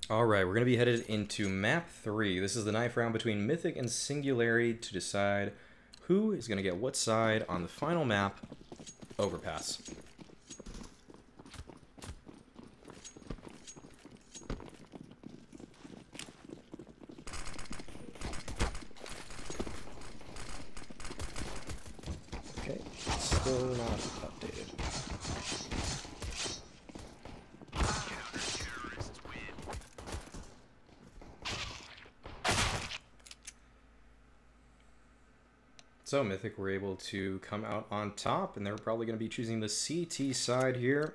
Alright, we're going to be headed into map 3. This is the knife round between Mythic and Singularity to decide who is going to get what side on the final map, Overpass. Okay, still not updated. So Mythic were able to come out on top, and they're probably going to be choosing the CT side here.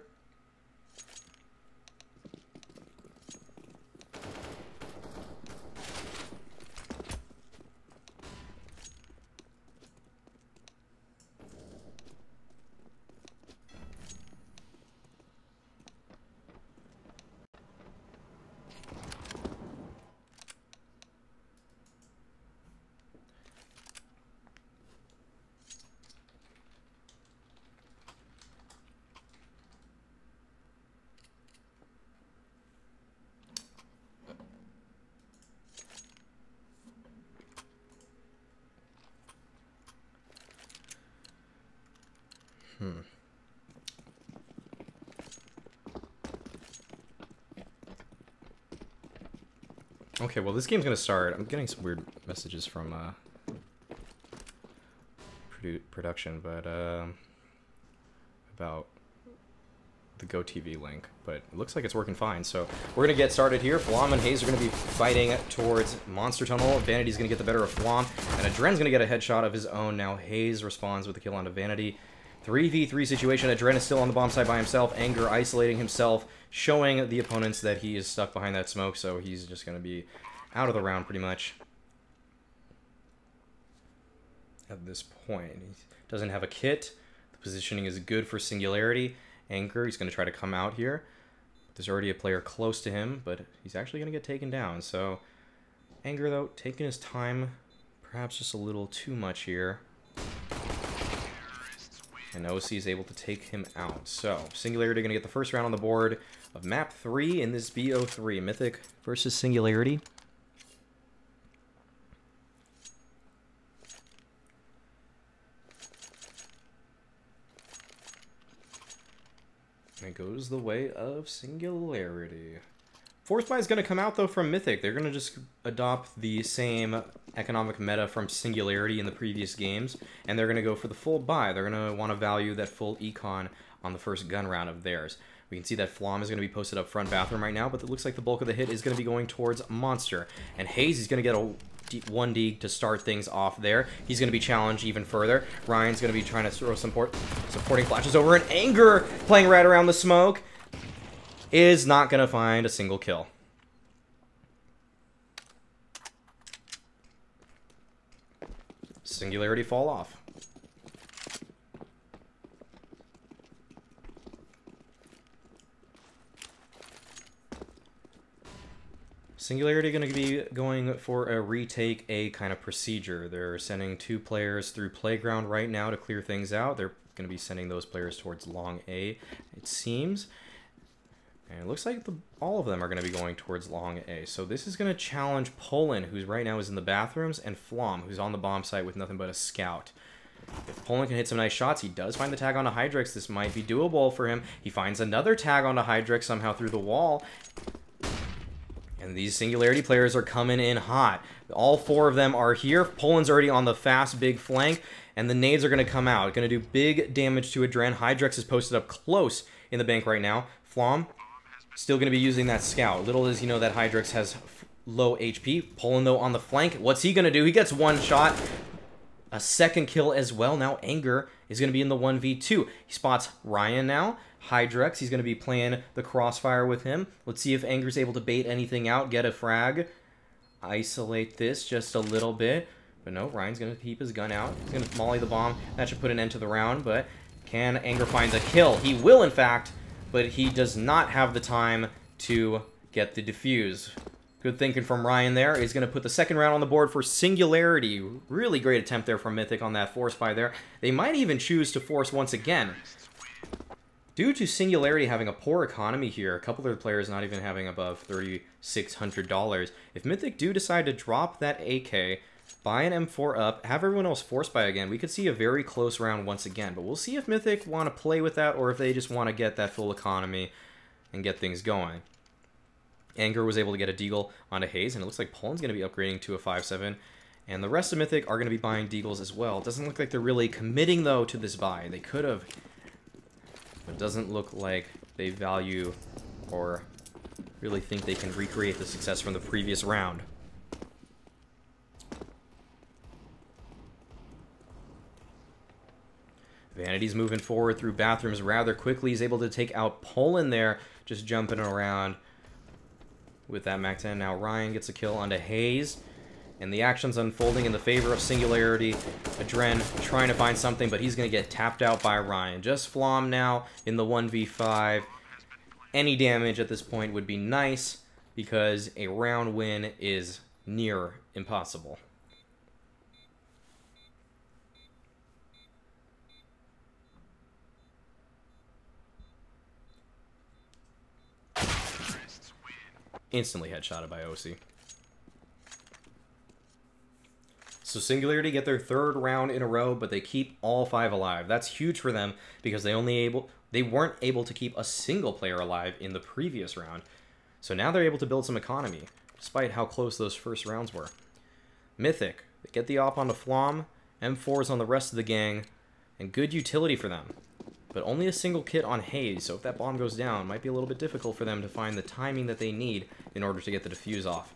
Okay, well this game's gonna start. I'm getting some weird messages from production, but about the GoTV link, but it looks like it's working fine. So we're gonna get started here. Flom and Hayes are gonna be fighting towards Monster Tunnel. Vanity's gonna get the better of Flom, and Adren's gonna get a headshot of his own. Now Hayes responds with a kill onto Vanity. 3v3 situation. Adren is still on the bomb side by himself. Anger isolating himself, showing the opponents that he is stuck behind that smoke, so he's just going to be out of the round pretty much at this point. He doesn't have a kit. The positioning is good for Singularity. Anger, he's going to try to come out here. There's already a player close to him, but he's actually going to get taken down. So Anger, though, taking his time, perhaps just a little too much here. And OC is able to take him out. So, Singularity going to get the first round on the board of map 3 in this BO3. Mythic versus Singularity. And it goes the way of Singularity. Force Buy is going to come out, though, from Mythic. They're going to just adopt the same economic meta from Singularity in the previous games, and they're going to go for the full buy. They're going to want to value that full econ on the first gun round of theirs. We can see that Flom is going to be posted up front bathroom right now, but it looks like the bulk of the hit is going to be going towards Monster. And Hayes is going to get a 1D to start things off there. He's going to be challenged even further. Ryan's going to be trying to throw some supporting flashes over, and Anger playing right around the smoke is not going to find a single kill. Singularity fall off. Singularity going to be going for a retake A kind of procedure. They're sending 2 players through Playground right now to clear things out. They're going to be sending those players towards Long A, it seems. And it looks like all of them are going to be going towards Long A. So this is going to challenge Poland, who's right now is in the bathrooms, and Flom, who's on the bomb site with nothing but a scout. If Poland can hit some nice shots, he does find the tag onto Hydrix. This might be doable for him. He finds another tag onto Hydrix somehow through the wall. And these Singularity players are coming in hot. All 4 of them are here. Poland's already on the fast, big flank, and the nades are going to come out. Going to do big damage to Adren. Hydrix is posted up close in the bank right now. Flom still going to be using that scout. Little does he know that Hydrix has low HP. Poland, though, on the flank. What's he going to do? He gets 1 shot. A second kill as well. Now Anger is going to be in the 1v2. He spots Ryan now. Hydrix, he's going to be playing the crossfire with him. Let's see if Anger's able to bait anything out, get a frag. Isolate this just a little bit. But no, Ryan's going to keep his gun out. He's going to molly the bomb. That should put an end to the round, but can Anger find the kill? He will, in fact, but he does not have the time to get the defuse. Good thinking from Ryan there. He's going to put the second round on the board for Singularity. Really great attempt there from Mythic on that force buy there. They might even choose to force once again. Due to Singularity having a poor economy here, a couple of the players not even having above $3,600, if Mythic do decide to drop that AK, buy an M4 up, have everyone else force buy again, we could see a very close round once again. But we'll see if Mythic want to play with that or if they just want to get that full economy and get things going. Anger was able to get a Deagle onto Hayes, and it looks like Poland's going to be upgrading to a 5.7. And the rest of Mythic are going to be buying Deagles as well. It doesn't look like they're really committing, though, to this buy. They could have. It doesn't look like they value or really think they can recreate the success from the previous round. Vanity's moving forward through bathrooms rather quickly. He's able to take out Poland there, just jumping around with that Mac 10. Now Ryan gets a kill onto Hayes. And the action's unfolding in the favor of Singularity. Adren trying to find something, but he's going to get tapped out by Ryan. Just Flom now in the 1v5. Any damage at this point would be nice because a round win is near impossible. Instantly headshotted by OC. So Singularity get their third round in a row, but they keep all 5 alive. That's huge for them because they weren't able to keep a single player alive in the previous round. So now they're able to build some economy, despite how close those first rounds were. Mythic, they get the op onto Flom, M4s on the rest of the gang, and good utility for them. But only a single kit on Hayes, so if that bomb goes down, it might be a little bit difficult for them to find the timing that they need in order to get the defuse off.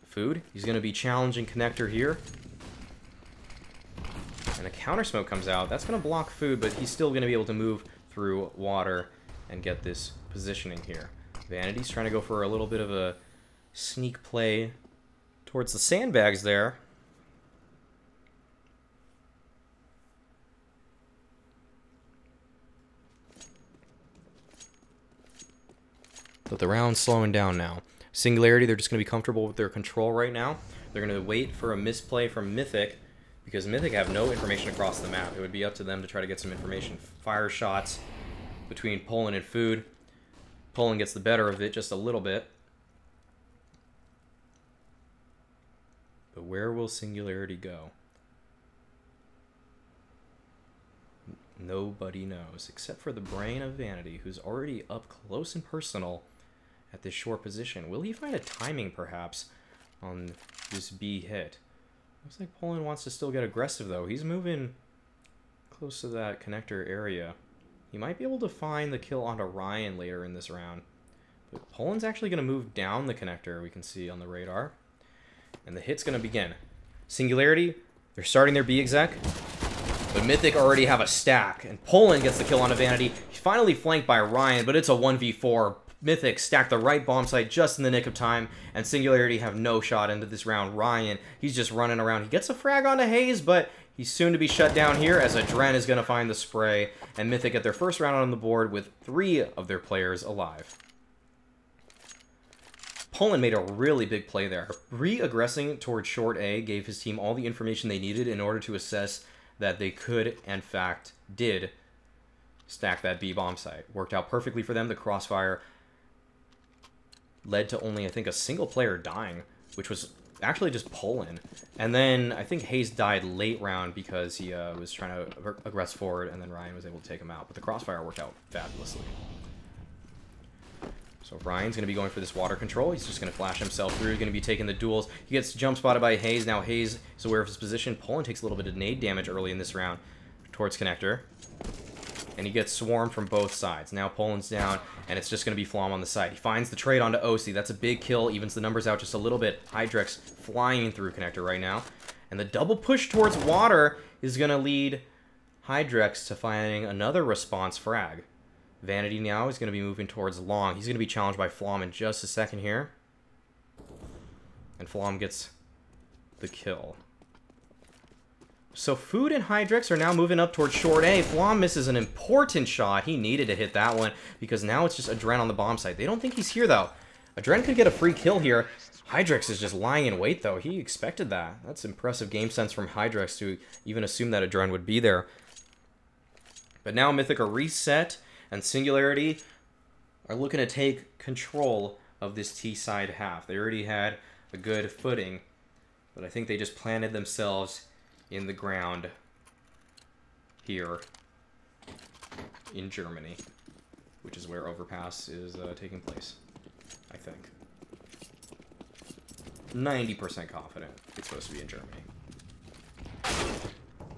Food, he's going to be challenging Connector here. And a counter smoke comes out. That's going to block Food, but he's still going to be able to move through water and get this positioning here. Vanity's trying to go for a little bit of a sneak play towards the sandbags there. But the round's slowing down now. Singularity, they're just going to be comfortable with their control right now. They're going to wait for a misplay from Mythic, because Mythic have no information across the map. It would be up to them to try to get some information. Fire shots between Poland and Food. Poland gets the better of it just a little bit. But where will Singularity go? Nobody knows, except for the brain of Vanity, who's already up close and personal at this short position. Will he find a timing, perhaps, on this B hit? Looks like Poland wants to still get aggressive, though. He's moving close to that connector area. He might be able to find the kill onto Ryan later in this round. But Poland's actually going to move down the connector, we can see on the radar. And the hit's going to begin. Singularity, they're starting their B exec. But Mythic already have a stack. And Poland gets the kill onto Vanity. He's finally flanked by Ryan, but it's a 1v4. Mythic stacked the right bomb site just in the nick of time, and Singularity have no shot into this round. Ryan, he's just running around. He gets a frag onto Hayes, but he's soon to be shut down here as Adren is going to find the spray, and Mythic get their first round on the board with 3 of their players alive. Poland made a really big play there. Re-aggressing towards short A gave his team all the information they needed in order to assess that they could, in fact, did stack that B bomb site. Worked out perfectly for them. The crossfire led to only, I think, a single player dying, which was actually just Poland. And then I think Hayes died late round because he was trying to aggress forward, and then Ryan was able to take him out. But the crossfire worked out fabulously. So Ryan's going to be going for this water control. He's just going to flash himself through. He's going to be taking the duels. He gets jump spotted by Hayes. Now Hayes is aware of his position. Poland takes a little bit of nade damage early in this round towards connector. And he gets swarmed from both sides. Now Poland's down, and it's just going to be Flom on the side. He finds the trade onto OC. That's a big kill. Evens the numbers out just a little bit. Hydrex flying through connector right now. And the double push towards water is going to lead Hydrex to finding another response frag. Vanity now is going to be moving towards long. He's going to be challenged by Flom in just a second here. And Flom gets the kill. So Food and Hydrex are now moving up towards short A. Flom misses an important shot. He needed to hit that one because now it's just Adren on the bomb site. They don't think he's here, though. Adren could get a free kill here. Hydrex is just lying in wait, though. He expected that. That's impressive game sense from Hydrex to even assume that Adren would be there. But now Mythic are reset. And Singularity are looking to take control of this T side half. They already had a good footing, but I think they just planted themselves in the ground here in Germany, which is where Overpass is taking place, I think. 90% confident it's supposed to be in Germany.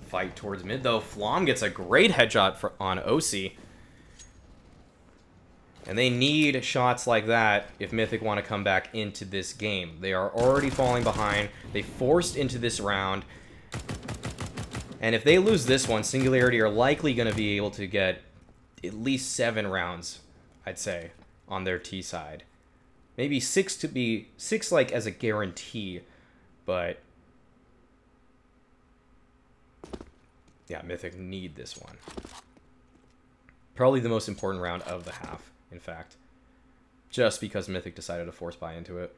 Fight towards mid, though. Flom gets a great headshot on OC. And they need shots like that if Mythic want to come back into this game. They are already falling behind. They forced into this round. And if they lose this one, Singularity are likely going to be able to get at least 7 rounds, I'd say, on their T side. Maybe 6 to be 6 like as a guarantee, but yeah, Mythic need this one. Probably the most important round of the half, in fact, just because Mythic decided to force buy into it.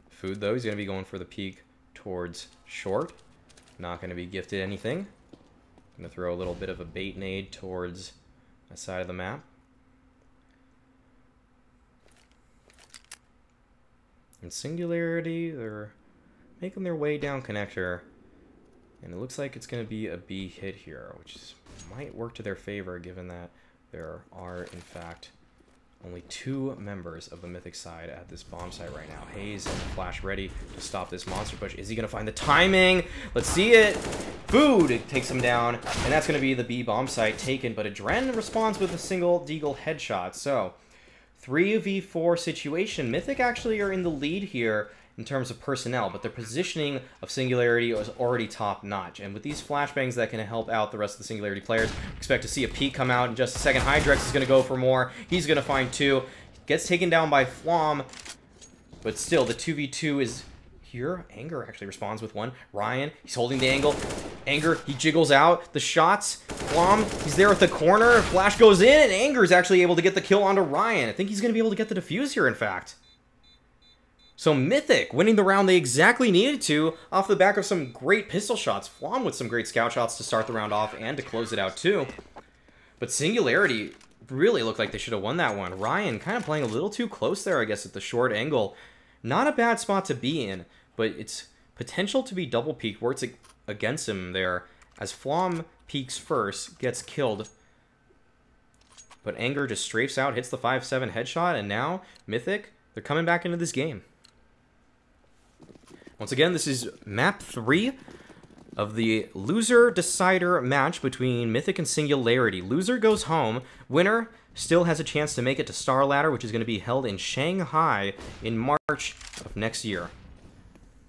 Food, though, he's going to be going for the peek towards short. Not going to be gifted anything. Going to throw a little bit of a bait nade towards that side of the map. And Singularity, they're making their way down connector. And it looks like it's going to be a B hit here, which might work to their favor given that there are, in fact, only 2 members of the Mythic side at this bomb site right now. Hayes and Flash ready to stop this monster push. Is he going to find the timing? Let's see it. Food takes him down, and that's going to be the B bomb site taken, but Adren responds with a single deagle headshot. So 3v4 situation. Mythic actually are in the lead here in terms of personnel, but the positioning of Singularity is already top-notch. And with these flashbangs that can help out the rest of the Singularity players, expect to see a peek come out in just a second. Hydrex is going to go for more. He's going to find 2. Gets taken down by Flom, but still, the 2v2 is here. Anger actually responds with 1. Ryan, he's holding the angle. Anger, he jiggles out. The shots. Flom, he's there at the corner. Flash goes in, and Anger is actually able to get the kill onto Ryan. I think he's going to be able to get the defuse here, in fact. So Mythic winning the round they exactly needed to off the back of some great pistol shots. Flom with some great scout shots to start the round off and to close it out too. But Singularity really looked like they should have won that one. Ryan kind of playing a little too close there, I guess, at the short angle. Not a bad spot to be in, but it's potential to be double peaked where it's against him there as Flom peaks first, gets killed. But Anger just strafes out, hits the 5-7 headshot, and now Mythic, they're coming back into this game. Once again, this is map 3 of the loser decider match between Mythic and Singularity. Loser goes home. Winner still has a chance to make it to Star Ladder, which is going to be held in Shanghai in March of next year.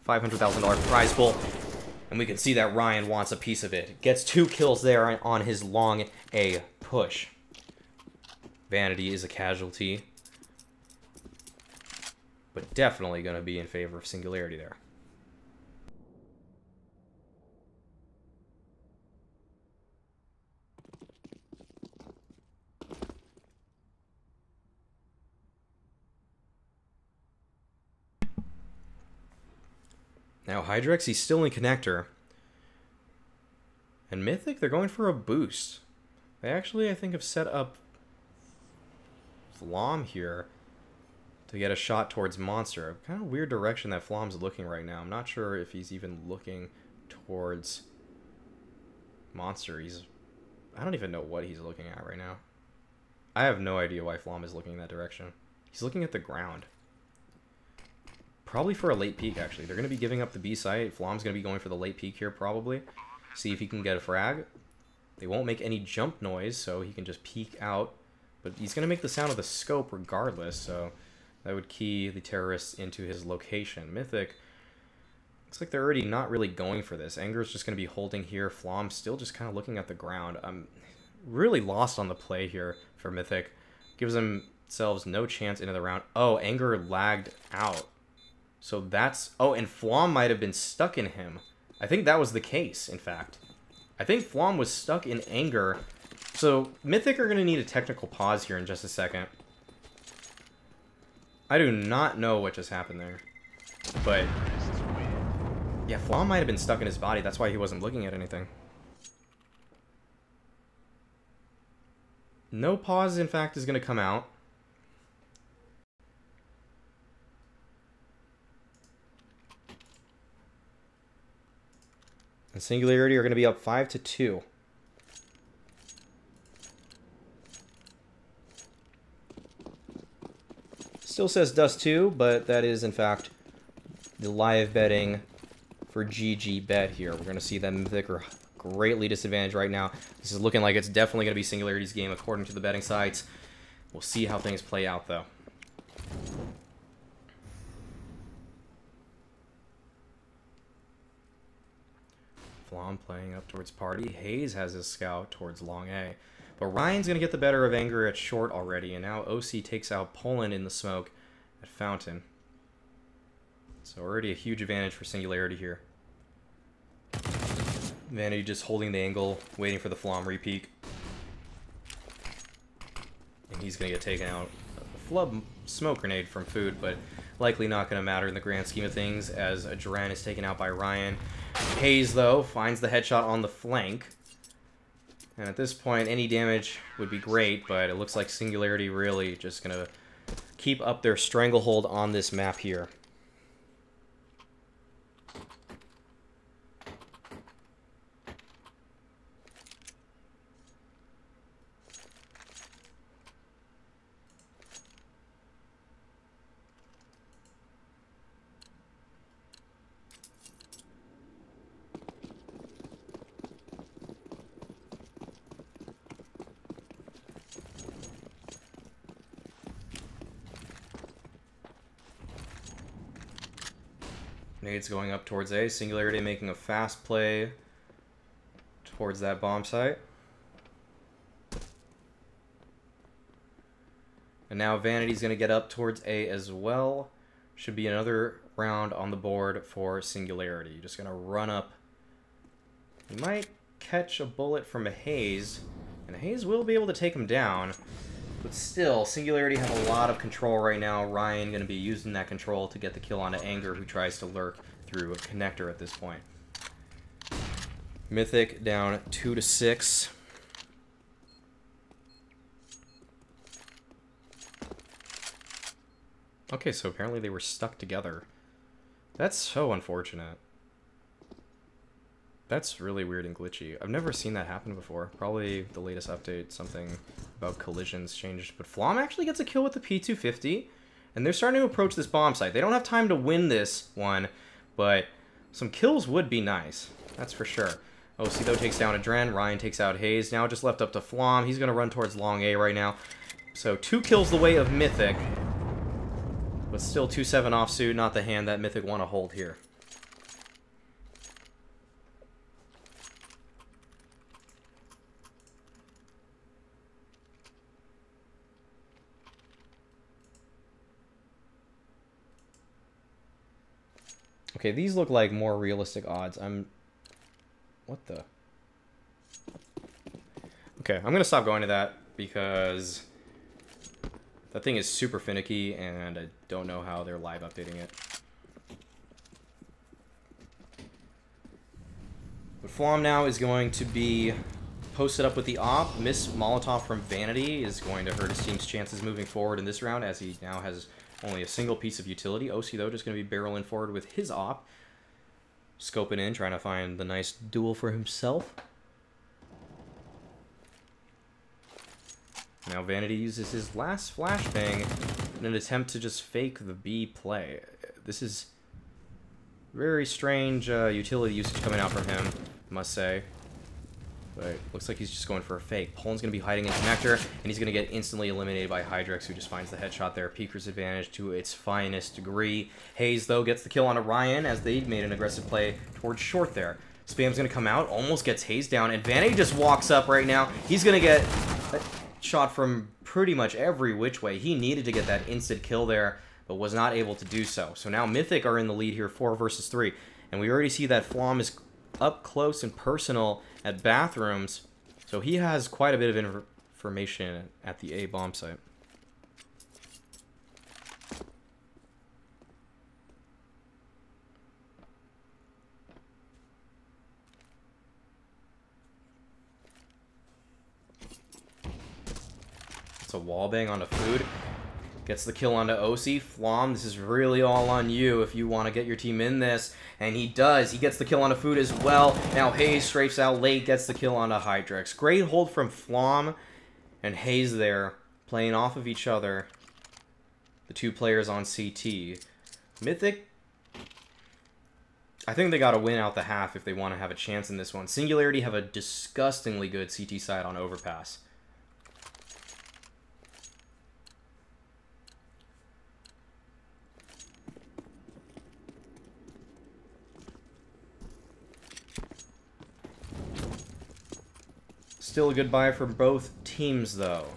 $500,000 prize pool. And we can see that Ryan wants a piece of it. Gets 2 kills there on his long A push. Vanity is a casualty, but definitely going to be in favor of Singularity there. Now, Hydrex, he's still in connector. And Mythic, they're going for a boost. They actually, I think, have set up Flom here to get a shot towards Monster. Kind of weird direction that Flom's looking right now. I'm not sure if he's even looking towards Monster. I don't even know what he's looking at right now. I have no idea why Flom is looking in that direction. He's looking at the ground. Probably for a late peek, actually. They're going to be giving up the B site. Flom's going to be going for the late peek here, probably. See if he can get a frag. They won't make any jump noise, so he can just peek out. But he's going to make the sound of the scope regardless, so that would key the terrorists into his location. Mythic, looks like they're already not really going for this. Anger's just going to be holding here. Flom still just kind of looking at the ground. I'm really lost on the play here for Mythic. Gives themselves no chance into the round. Oh, Anger lagged out. So that's... Oh, and Flom might have been stuck in him. I think that was the case, in fact. I think Flom was stuck in Anger. So Mythic are going to need a technical pause here in just a second. I do not know what just happened there. But... yeah, Flom might have been stuck in his body. That's why he wasn't looking at anything. No pause, in fact, is going to come out. And Singularity are going to be up 5-2. Still says Dust 2, but that is, in fact, the live betting for GG.Bet here. We're going to see that Mythic are greatly disadvantaged right now. This is looking like it's definitely going to be Singularity's game according to the betting sites. We'll see how things play out, though. Flom playing up towards Party. Hayes has his scout towards Long A. But Ryan's going to get the better of Anger at short already, and now OC takes out Poland in the smoke at Fountain. So already a huge advantage for Singularity here. Vanity just holding the angle, waiting for the Flom repeak. And he's going to get taken out. A flub smoke grenade from Food, but likely not going to matter in the grand scheme of things as Duran is taken out by Ryan. Hayes, though, finds the headshot on the flank. And at this point, any damage would be great, but it looks like Singularity really just going to keep up their stranglehold on this map here. Nades going up towards A. Singularity making a fast play towards that bomb site. And now Vanity's going to get up towards A as well. Should be another round on the board for Singularity. Just going to run up. He might catch a bullet from a Hayes. And Hayes will be able to take him down. But still, Singularity have a lot of control right now. Ryan going to be using that control to get the kill onto Anger, who tries to lurk through a connector at this point. Mythic down 2-6. Okay, so apparently they were stuck together. That's so unfortunate. That's really weird and glitchy. I've never seen that happen before. Probably the latest update, something about collisions changed. But Flom actually gets a kill with the P250. And they're starting to approach this bomb site. They don't have time to win this one, but some kills would be nice. That's for sure. OC, though, takes down Adren. Ryan takes out Hayes. Now just left up to Flom. He's going to run towards Long A right now. So 2 kills the way of Mythic. But still 2-7 offsuit, not the hand that Mythic want to hold here. Okay, these look like more realistic odds. What the? Okay, I'm going to stop going to that because that thing is super finicky and I don't know how they're live updating it. But Flom now is going to be posted up with the op. Miss Molotov from Vanity is going to hurt his team's chances moving forward in this round as he now has only a single piece of utility. OC, though, just going to be barreling forward with his op. Scoping in, trying to find the nice duel for himself. Now Vanity uses his last flashbang in an attempt to just fake the B play. This is very strange utility usage coming out from him, I must say. But looks like he's just going for a fake. Poland's going to be hiding in connector, and he's going to get instantly eliminated by Hydrex, who just finds the headshot there. Peeker's advantage to its finest degree. Hayes, though, gets the kill on Orion as they made an aggressive play towards short there. Spam's going to come out, almost gets Hayes down, and Vanity just walks up right now. He's going to get a shot from pretty much every which way. He needed to get that instant kill there, but was not able to do so. So now Mythic are in the lead here, 4 versus 3. And we already see that Flom is up close and personal at Bathrooms, so he has quite a bit of information at the A bomb site. to wallbang onto Food. Gets the kill onto OC. Flom, this is really all on you if you want to get your team in this. And he does. He gets the kill onto Food as well. Now Hayes strafes out late, gets the kill onto Hydrex. Great hold from Flom and Hayes there, playing off of each other. The two players on CT. Mythic, I think they got to win out the half if they want to have a chance in this one. Singularity have a disgustingly good CT side on Overpass. Still a good buy for both teams, though.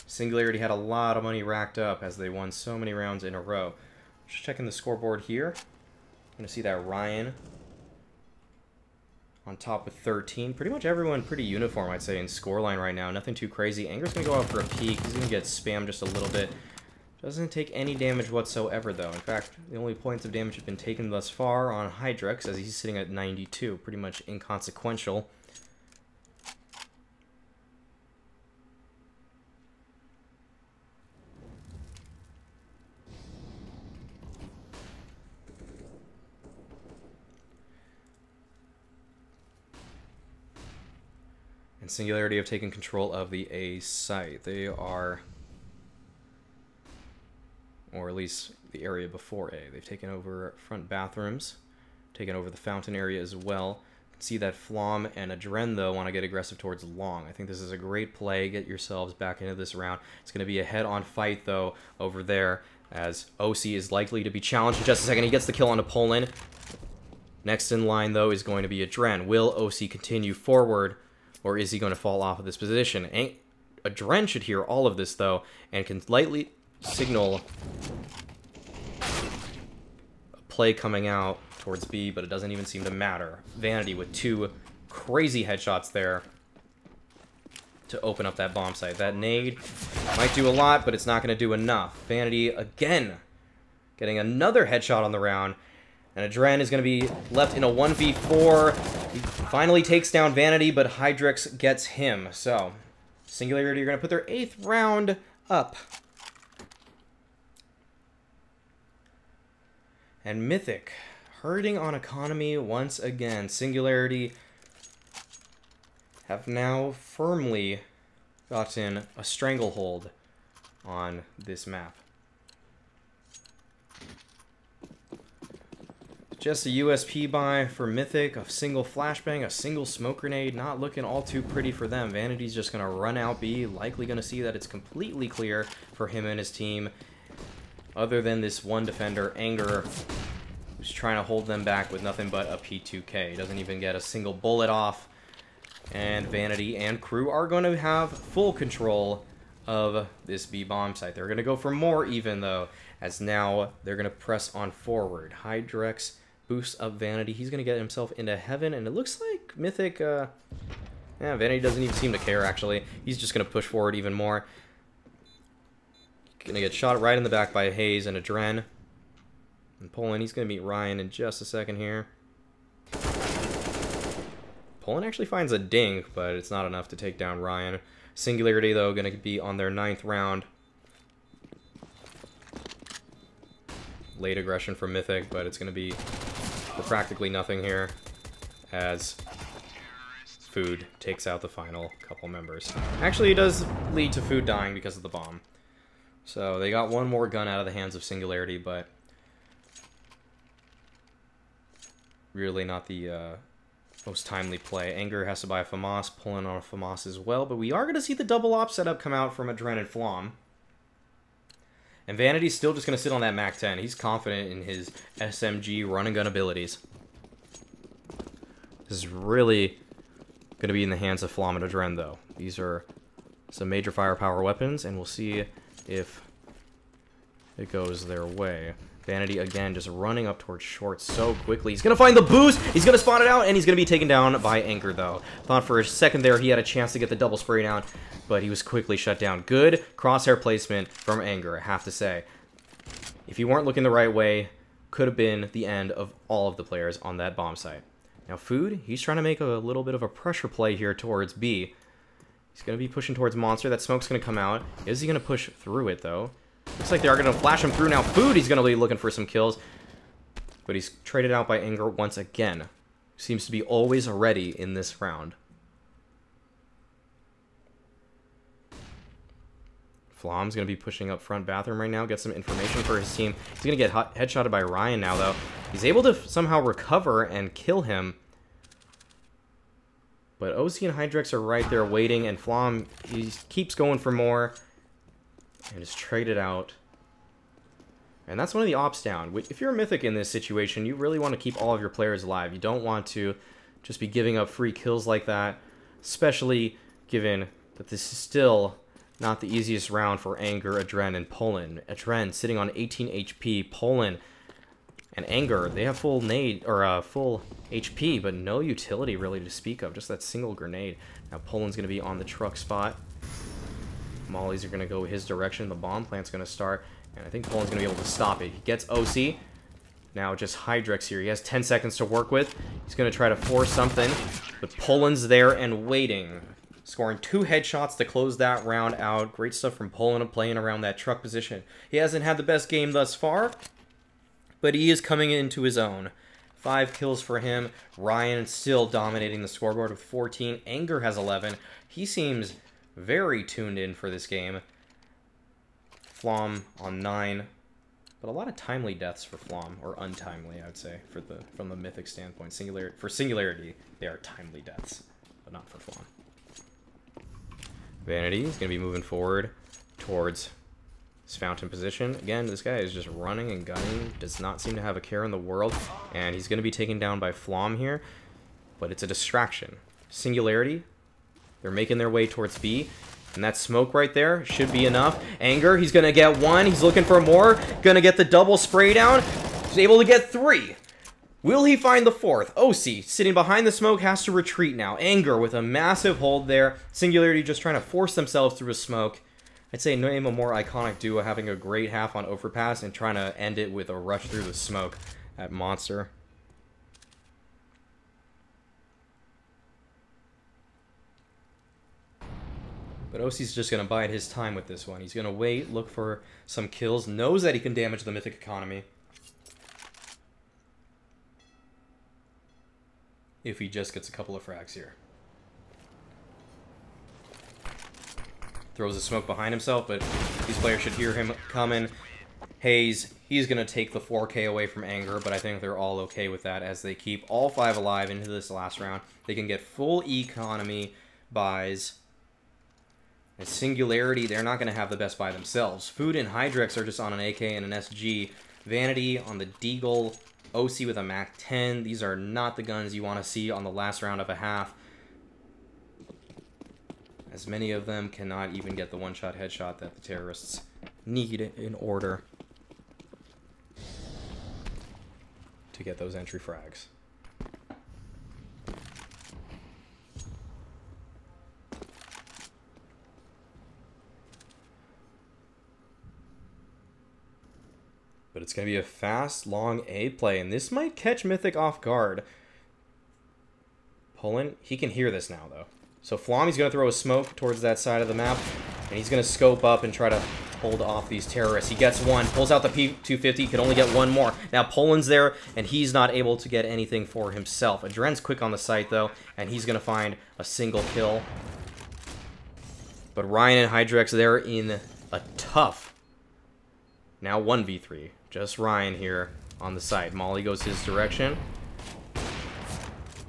Singularity had a lot of money racked up as they won so many rounds in a row. Just checking the scoreboard here. Going to see that Ryan on top with 13. Pretty much everyone pretty uniform, I'd say, in scoreline right now. Nothing too crazy. Anger's going to go out for a peek. He's going to get spammed just a little bit. Doesn't take any damage whatsoever, though. In fact, the only points of damage have been taken thus far on Hydrex, as he's sitting at 92. Pretty much inconsequential. Singularity have taken control of the A site. They are, or at least the area before A. They've taken over front bathrooms, taken over the fountain area as well. You can see that Flom and Adren, though, want to get aggressive towards long. I think this is a great play. Get yourselves back into this round. It's going to be a head-on fight, though, over there, as OC is likely to be challenged in just a second. He gets the kill onto Poland. Next in line, though, is going to be Adren. Will OC continue forward, or is he going to fall off of this position? Adren should hear all of this, though, and can lightly signal a play coming out towards B, but it doesn't even seem to matter. Vanity with two crazy headshots there to open up that bomb site. That nade might do a lot, but it's not going to do enough. Vanity, again, getting another headshot on the round. And Adren is going to be left in a 1v4. He finally takes down Vanity, but Hydrex gets him. So, Singularity are going to put their 8th round up. And Mythic, hurting on economy once again. Singularity have now firmly gotten a stranglehold on this map. Just a USP buy for Mythic, a single flashbang, a single smoke grenade, not looking all too pretty for them. Vanity's just going to run out B, likely going to see that it's completely clear for him and his team. Other than this one defender, Anger, who's trying to hold them back with nothing but a P2K. Doesn't even get a single bullet off. And Vanity and crew are going to have full control of this B bomb site. They're going to go for more even, though, as now they're going to press on forward. Hydrex boosts up Vanity. He's going to get himself into heaven, and it looks like Mythic, yeah, Vanity doesn't even seem to care, actually. He's just going to push forward even more. Going to get shot right in the back by Hayes and Adren. And Poland, he's going to meet Ryan in just a second here. Poland actually finds a ding, but it's not enough to take down Ryan. Singularity, though, going to be on their 9th round. Late aggression from Mythic, but it's going to be for practically nothing here, as Food takes out the final couple members. Actually, it does lead to Food dying because of the bomb. So they got one more gun out of the hands of Singularity, but really not the most timely play. Anger has to buy a FAMAS, pulling on a FAMAS as well, but we are going to see the double op setup come out from Adren and Flom. And Vanity's still just going to sit on that MAC-10. He's confident in his SMG run and gun abilities. This is really going to be in the hands of Flom and Adren, though. These are some major firepower weapons, and we'll see if it goes their way. Vanity, again, just running up towards short so quickly. He's going to find the boost! He's going to spot it out, and he's going to be taken down by Anchor, though. Thought for a second there he had a chance to get the double spray down, but he was quickly shut down. Good crosshair placement from Anger, I have to say. If you weren't looking the right way, could have been the end of all of the players on that bomb site. Now Food, he's trying to make a little bit of a pressure play here towards B. He's going to be pushing towards Monster. That smoke's going to come out. Is he going to push through it, though? Looks like they are going to flash him through now. Food, he's going to be looking for some kills. But he's traded out by Anger once again. Seems to be always ready in this round. Flom's going to be pushing up front bathroom right now. Get some information for his team. He's going to get headshotted by Ryan now, though. He's able to somehow recover and kill him. But OC and Hydrex are right there waiting, and Flom, he keeps going for more and is traded out. And that's one of the ops down. If you're a Mythic in this situation, you really want to keep all of your players alive. You don't want to just be giving up free kills like that, especially given that this is still not the easiest round for Anger, Adren, and Poland. Adren sitting on 18 HP, Poland and Anger, they have full nade or full HP, but no utility really to speak of. Just that single grenade. Now Poland's going to be on the truck spot. Mollies are going to go his direction. The bomb plant's going to start, and I think Poland's going to be able to stop it. He gets OC. Now just Hydrex here. He has 10 seconds to work with. He's going to try to force something, but Poland's there and waiting. Scoring 2 headshots to close that round out. Great stuff from Poland playing around that truck position. He hasn't had the best game thus far, but he is coming into his own. 5 kills for him. Ryan still dominating the scoreboard with 14. Anger has 11. He seems very tuned in for this game. Flom on 9. But a lot of timely deaths for Flom, or untimely, I would say, from the Mythic standpoint. For Singularity, they are timely deaths, but not for Flom. Vanity is going to be moving forward towards his fountain position. Again, this guy is just running and gunning, does not seem to have a care in the world, and he's going to be taken down by Flom here, but it's a distraction. Singularity, they're making their way towards B, and that smoke right there should be enough. Anger, he's going to get 1, he's looking for more, going to get the double spray down, he's able to get 3. Will he find the 4th? OC, sitting behind the smoke, has to retreat now. Anger with a massive hold there. Singularity just trying to force themselves through a smoke. I'd say name a more iconic duo having a great half on Overpass and trying to end it with a rush through the smoke at Monster. But OC's just going to bide his time with this one. He's going to wait, look for some kills, knows that he can damage the Mythic economy if he just gets a couple of frags here. Throws a smoke behind himself, but these players should hear him coming. Hayes, he's going to take the 4K away from Anger, but I think they're all okay with that as they keep all 5 alive into this last round. They can get full economy buys. And Singularity, they're not going to have the best buy themselves. Food and Hydrex are just on an AK and an SG. Vanity on the Deagle. OC with a Mac 10. These are not the guns you want to see on the last round of a half, as many of them cannot even get the one-shot headshot that the terrorists need in order to get those entry frags. But it's going to be a fast, long A play, and this might catch Mythic off guard. Poland, he can hear this now, though. So Flom, he's going to throw a smoke towards that side of the map, and he's going to scope up and try to hold off these terrorists. He gets 1, pulls out the P250, can only get 1 more. Now Poland's there, and he's not able to get anything for himself. Adren's quick on the site, though, and he's going to find a single kill. But Ryan and Hydrex, they're in a tough, now 1v3. Just Ryan here on the side. Molly goes his direction.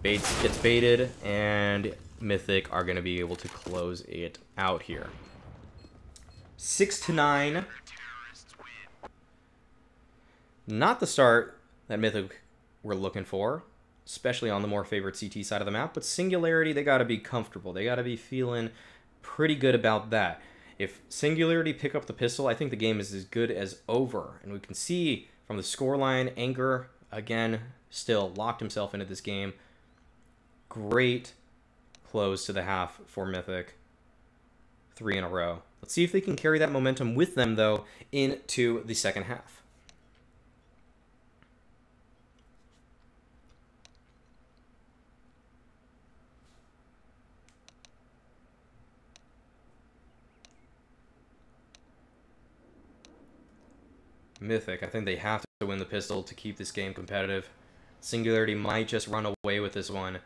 Bates gets baited, and Mythic are going to be able to close it out here. 6-9. Not the start that Mythic were looking for, especially on the more favorite CT side of the map, but Singularity, they got to be comfortable. They got to be feeling pretty good about that. If Singularity pick up the pistol, I think the game is as good as over. And we can see from the scoreline, Anger, again, still locked himself into this game. Great close to the half for Mythic. 3 in a row. Let's see if they can carry that momentum with them, though, into the second half. Mythic, I think they have to win the pistol to keep this game competitive. Singularity might just run away with this one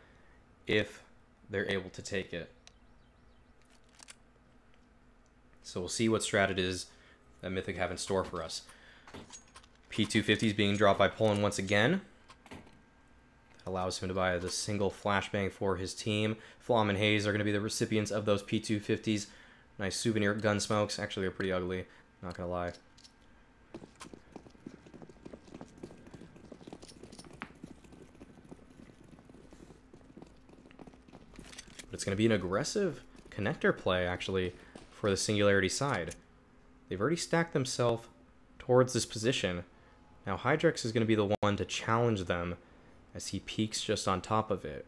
if they're able to take it. So we'll see what strat it is that Mythic have in store for us. P250 is being dropped by Poland once again. That allows him to buy the single flashbang for his team. Flom and Hayes are going to be the recipients of those P250s. Nice souvenir gun smokes. Actually, they're pretty ugly, not going to lie. But it's going to be an aggressive connector play, actually, for the Singularity side. They've already stacked themselves towards this position. Now Hydrex is going to be the one to challenge them as he peeks just on top of it.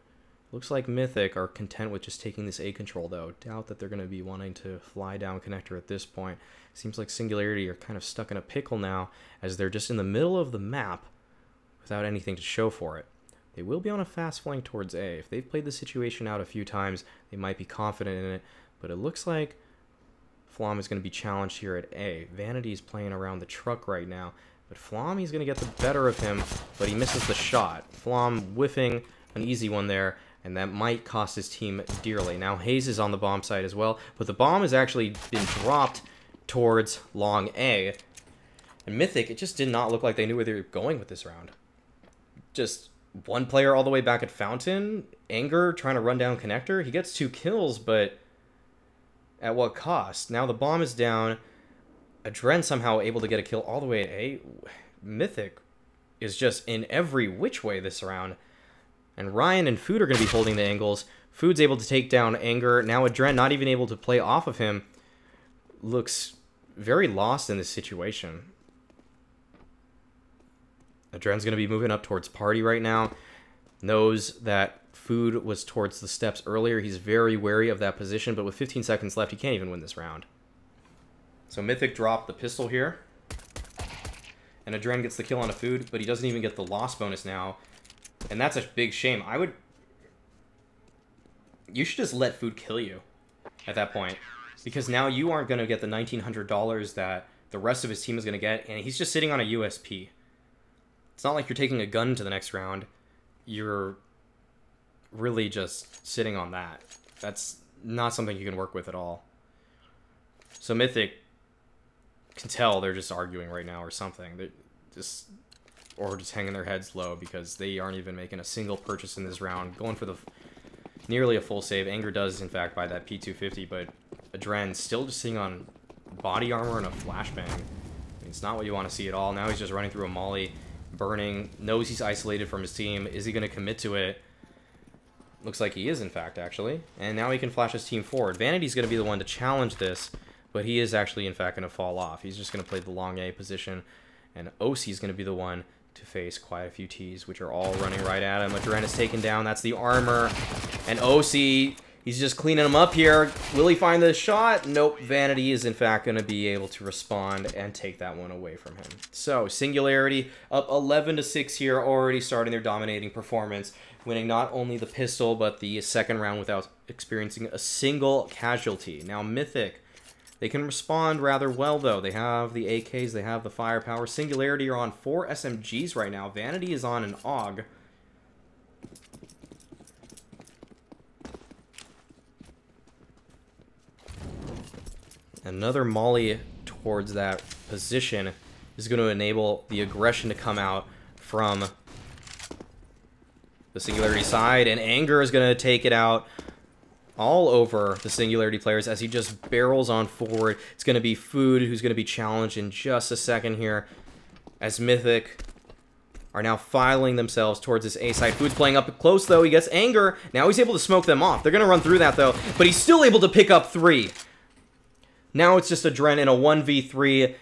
Looks like Mythic are content with just taking this A control, though. Doubt that they're going to be wanting to fly down connector at this point. Seems like Singularity are kind of stuck in a pickle now, as they're just in the middle of the map without anything to show for it. They will be on a fast flank towards A. If they've played the situation out a few times, they might be confident in it, but it looks like Flom is going to be challenged here at A. Vanity is playing around the truck right now, but Flom, he's going to get the better of him, but he misses the shot. Flom whiffing an easy one there, and that might cost his team dearly. Now Hayes is on the bomb side as well, but the bomb has actually been dropped towards long A. And Mythic, it just did not look like they knew where they were going with this round. Just one player all the way back at Fountain, Anger trying to run down connector. He gets 2 kills, but at what cost? Now the bomb is down. Adren somehow able to get a kill all the way at A. Mythic is just in every which way this round. And Ryan and Food are going to be holding the angles. Food's able to take down Anger. Now Adren not even able to play off of him. Looks very lost in this situation. Adren's going to be moving up towards Party right now. Knows that Food was towards the steps earlier. He's very wary of that position, but with 15 seconds left, he can't even win this round. So Mythic dropped the pistol here. And Adren gets the kill on a Food, but he doesn't even get the loss bonus now. And that's a big shame. You should just let Food kill you at that point. Because now you aren't going to get the $1,900 that the rest of his team is going to get, and he's just sitting on a USP. It's not like you're taking a gun to the next round. You're really just sitting on that. That's not something you can work with at all. So Mythic can tell they're just arguing right now or something. They're just hanging their heads low because they aren't even making a single purchase in this round. Going for the nearly a full save. Anger does, in fact, buy that P250, but Adren still just sitting on body armor and a flashbang. I mean, it's not what you want to see at all. Now he's just running through a molly, burning, knows he's isolated from his team. Is he going to commit to it? Looks like he is, in fact, actually. And now he can flash his team forward. Vanity's going to be the one to challenge this, but he is actually, in fact, going to fall off. He's just going to play the long A position, and OC's going to be the one to face quite a few Ts, which are all running right at him. Adren is taken down. That's the armor. And OC, he's just cleaning him up here. Will he find the shot? Nope. Vanity is, in fact, going to be able to respond and take that one away from him. So, Singularity up 11-6 here, already starting their dominating performance, winning not only the pistol, but the second round without experiencing a single casualty. Now, Mythic, they can respond rather well, though. They have the AKs, they have the firepower. Singularity are on 4 SMGs right now. Vanity is on an AUG. Another molly towards that position is going to enable the aggression to come out from the Singularity side, and Anger is going to take it out all over the Singularity players as he just barrels on forward. It's going to be Food who's going to be challenged in just a second here, as Mythic are now filing themselves towards this A side. Food's playing up close, though. He gets Anger. Now he's able to smoke them off. They're going to run through that, though, but he's still able to pick up 3. Now it's just Adren in a 1v3,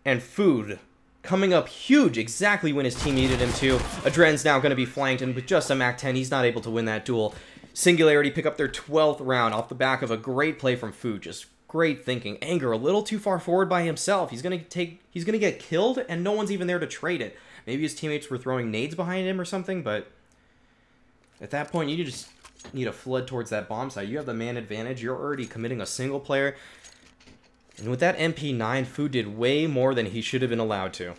and Food coming up huge exactly when his team needed him to. Adren's now going to be flanked, and with just a MAC-10, he's not able to win that duel. Singularity pick up their 12th round off the back of a great play from Food. Just great thinking. Anger a little too far forward by himself. He's gonna get killed, and no one's even there to trade it. Maybe his teammates were throwing nades behind him or something, but at that point, you just need to flood towards that bomb site. You have the man advantage. You're already committing a single player. And with that MP9, Food did way more than he should have been allowed to.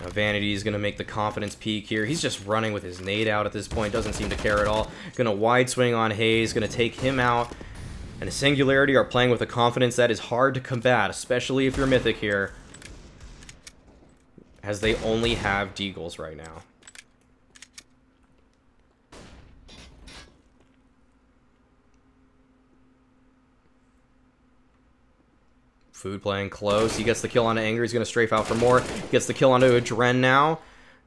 Now Vanity is going to make the confidence peak here. He's just running with his nade out at this point. Doesn't seem to care at all. Going to wide swing on Hayes. Going to take him out. And Singularity are playing with a confidence that is hard to combat, especially if you're Mythic here, as they only have Deagles right now. Food playing close. He gets the kill onto Anger. He's going to strafe out for more. Gets the kill onto Adren now.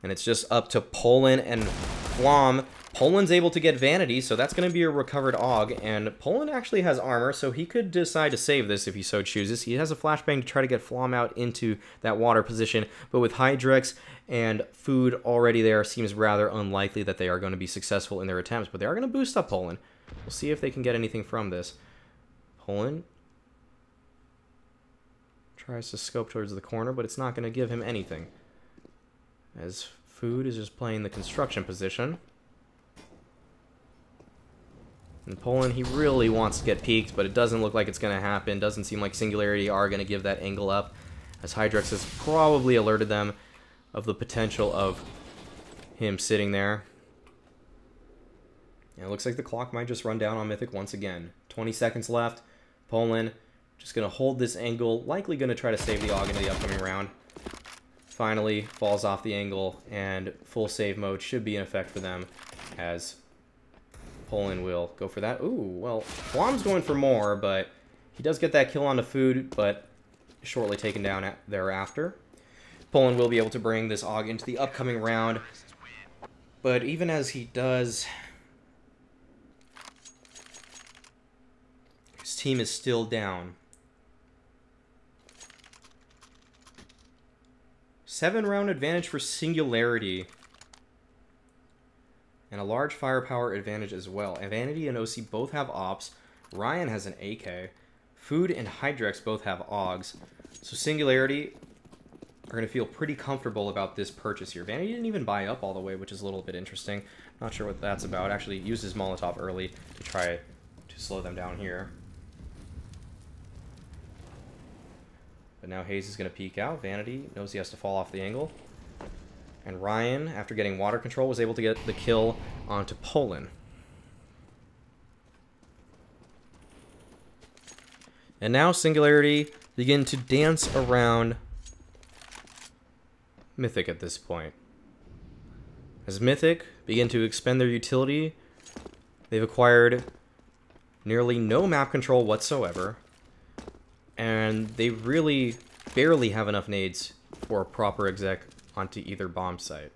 And it's just up to Poland and Flom. Poland's able to get Vanity, so that's going to be a recovered AUG. And Poland actually has armor, so he could decide to save this if he so chooses. He has a flashbang to try to get Flom out into that water position. But with Hydrex and Food already there, seems rather unlikely that they are going to be successful in their attempts. But they are going to boost up Poland. We'll see if they can get anything from this. Poland tries to scope towards the corner, but it's not going to give him anything, as Food is just playing the construction position. And Poland, he really wants to get peaked, but it doesn't look like it's going to happen. Doesn't seem like Singularity are going to give that angle up, as Hydrex has probably alerted them of the potential of him sitting there. And it looks like the clock might just run down on Mythic once again. 20 seconds left. Poland just going to hold this angle, likely going to try to save the AUG into the upcoming round. Finally falls off the angle, and full save mode should be in effect for them, as Poland will go for that. Ooh, well, Flom's going for more, but he does get that kill onto Food, but shortly taken down thereafter. Poland will be able to bring this AUG into the upcoming round, but even as he does, his team is still down. 7-round advantage for Singularity. And a large firepower advantage as well. Vanity and OC both have ops. Ryan has an AK. Food and Hydrex both have AUGs. So Singularity are going to feel pretty comfortable about this purchase here. Vanity didn't even buy up all the way, which is a little bit interesting. Not sure what that's about. Actually used his Molotov early to try to slow them down here. But now Hayes is going to peek out. Vanity knows he has to fall off the angle. And Ryan, after getting water control, was able to get the kill onto Poland. And now Singularity begin to dance around Mythic at this point. As Mythic begin to expend their utility, they've acquired nearly no map control whatsoever. And they really barely have enough nades for a proper exec onto either bomb site.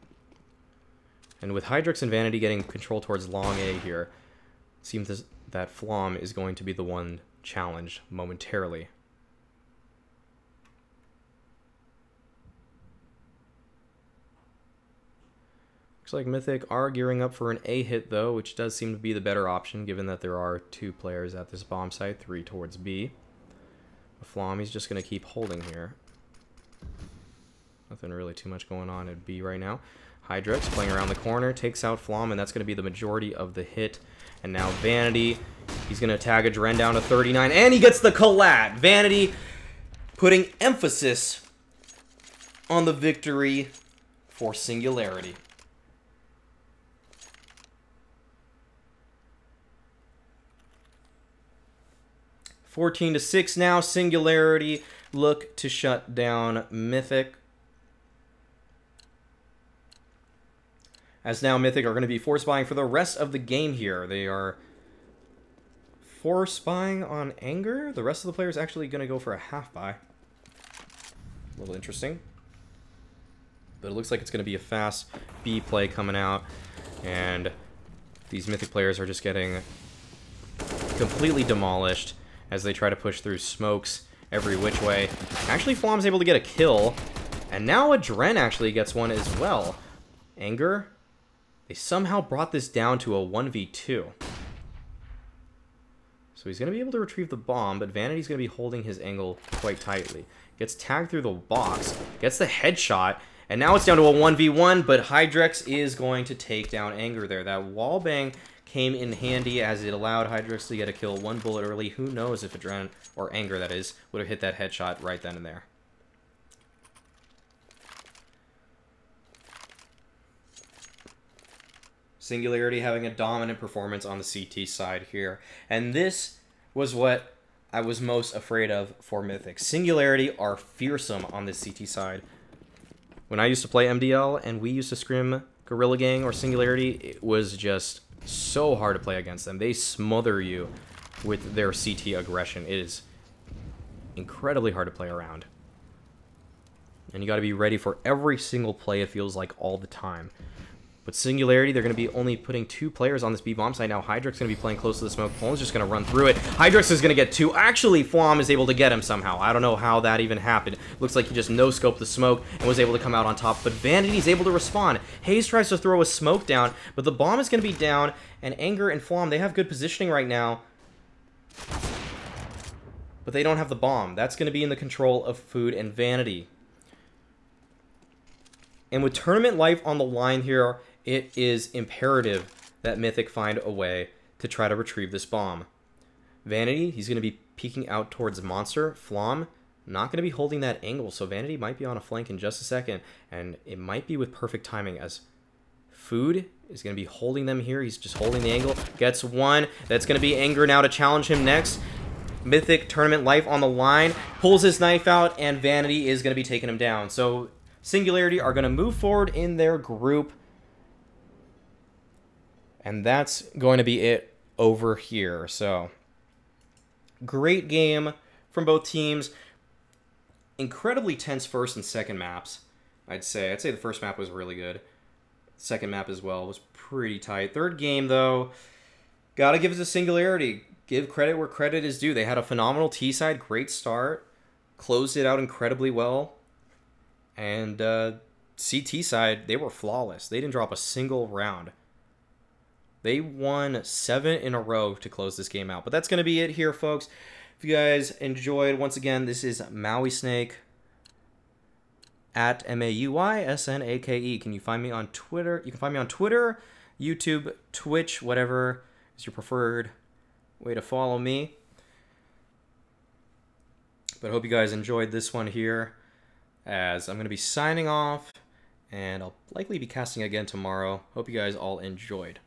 And with Hydrex and Vanity getting control towards long A here, it seems that Flom is going to be the one challenged momentarily. Looks like Mythic are gearing up for an A hit though, which does seem to be the better option given that there are 2 players at this bomb site, 3 towards B. Flom, he's just going to keep holding here. Nothing really too much going on at B right now. Hydrex playing around the corner, takes out Flom, and that's going to be the majority of the hit. And now Vanity, he's going to tag a Adren down to 39, and he gets the collat! Vanity putting emphasis on the victory for Singularity. (14-6) now. Singularity look to shut down Mythic. As now Mythic are going to be force buying for the rest of the game here. They are force buying on Anger. The rest of the players actually going to go for a half buy. A little interesting. But it looks like it's going to be a fast B play coming out. And these Mythic players are just getting completely demolished as they try to push through smokes every which way. Actually, Flom's able to get a kill, and now Adren actually gets one as well. Anger, they somehow brought this down to a 1v2. So he's going to be able to retrieve the bomb, but Vanity's going to be holding his angle quite tightly. Gets tagged through the box, gets the headshot, And now it's down to a 1v1, but Hydrex is going to take down Anger there. That wallbang came in handy as it allowed Hydrex to get a kill 1 bullet early. Who knows if Adrenaline, or Anger that is, would have hit that headshot right then and there. Singularity having a dominant performance on the CT side here. And this was what I was most afraid of for Mythic. Singularity are fearsome on the CT side. When I used to play MDL and we used to scrim Gorilla Gang or Singularity, it was just so hard to play against them. They smother you with their CT aggression. It is incredibly hard to play around. And you got to be ready for every single play, it feels like, all the time. But Singularity, they're going to be only putting 2 players on this B-bomb side now. Hydrex going to be playing close to the smoke. Poland's just going to run through it. Hydrex is going to get 2. Actually, Flom is able to get him somehow. I don't know how that even happened. Looks like he just no-scoped the smoke and was able to come out on top. But Vanity's able to respond. Haze tries to throw a smoke down, but the bomb is going to be down. And Anger and Flom, they have good positioning right now. But they don't have the bomb. That's going to be in the control of Food and Vanity. And with tournament life on the line here, it is imperative that Mythic find a way to try to retrieve this bomb. Vanity, he's going to be peeking out towards Monster. Flom, not going to be holding that angle, so Vanity might be on a flank in just a second, and it might be with perfect timing as Food is going to be holding them here. He's just holding the angle. Gets 1. That's going to be Anger now to challenge him next. Mythic tournament life on the line. Pulls his knife out, and Vanity is going to be taking him down. So Singularity are going to move forward in their group. And that's going to be it over here. So, great game from both teams. Incredibly tense first and second maps, I'd say. I'd say the first map was really good. Second map as well was pretty tight. Third game, though, gotta give it to Singularity. Give credit where credit is due. They had a phenomenal T-side, great start. Closed it out incredibly well. And CT side, they were flawless. They didn't drop a single round. They won 7 in a row to close this game out. But that's going to be it here, folks. If you guys enjoyed, once again, this is Maui Snake at MAUYSNAKE. Can you find me on Twitter? You can find me on Twitter, YouTube, Twitch, whatever is your preferred way to follow me. But I hope you guys enjoyed this one here, as I'm going to be signing off, and I'll likely be casting again tomorrow. Hope you guys all enjoyed.